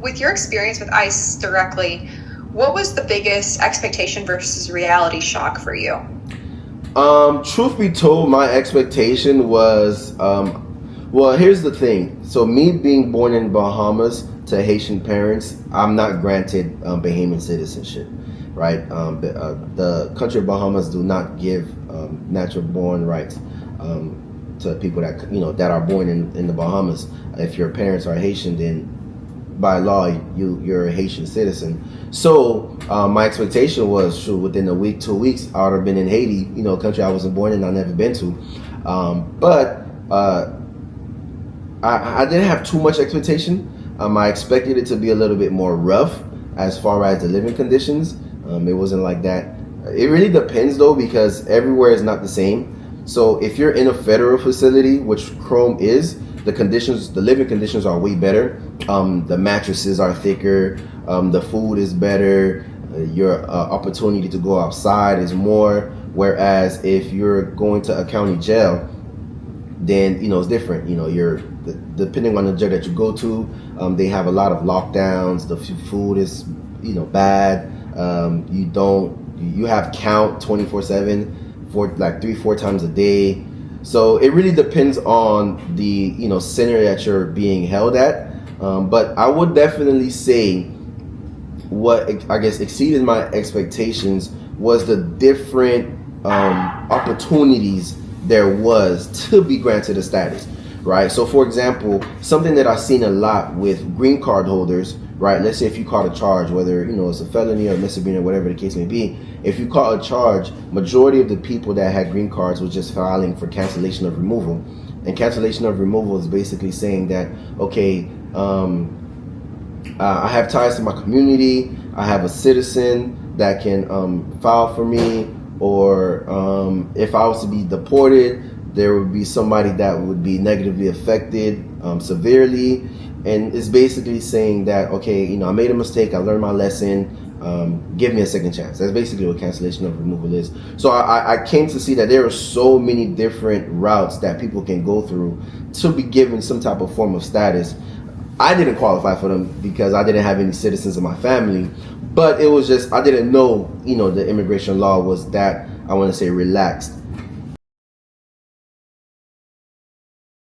With your experience with ICE directly, what was the biggest expectation versus reality shock for you? Truth be told, my expectation was, well, here's the thing. So me being born in Bahamas to Haitian parents, I'm not granted Bahamian citizenship, right? The country of Bahamas do not give natural born rights to people that that are born in the Bahamas. If your parents are Haitian, then by law you're a Haitian citizen. So my expectation was, sure, within a week, 2 weeks, I would have been in Haiti, a country I wasn't born in, I've never been to. But I didn't have too much expectation. I expected it to be a little bit more rough as far as the living conditions. It wasn't like that. It really depends though, because everywhere is not the same. So if you're in a federal facility, which Chrome is, the living conditions are way better. The mattresses are thicker. The food is better. Your opportunity to go outside is more. Whereas if you're going to a county jail, then it's different. You're depending on the jail that you go to. They have a lot of lockdowns. The food is bad. You have count 24/7 for like 3-4 times a day. So it really depends on the center that you're being held at. But I would definitely say what I guess exceeded my expectations was the different opportunities there was to be granted a status, right? So for example, something that I've seen a lot with green card holders, right? Let's say if you caught a charge, whether it's a felony or a misdemeanor, whatever the case may be. If you caught a charge, majority of the people that had green cards was just filing for cancellation of removal. And cancellation of removal is basically saying that, okay, I have ties to my community, I have a citizen that can file for me, or if I was to be deported, there would be somebody that would be negatively affected severely. And it's basically saying that, okay, I made a mistake, I learned my lesson, give me a second chance. That's basically what cancellation of removal is. So I came to see that there are so many different routes that people can go through to be given some type of form of status. I didn't qualify for them because I didn't have any citizens in my family, but it was just, I didn't know, the immigration law was that, I want to say, relaxed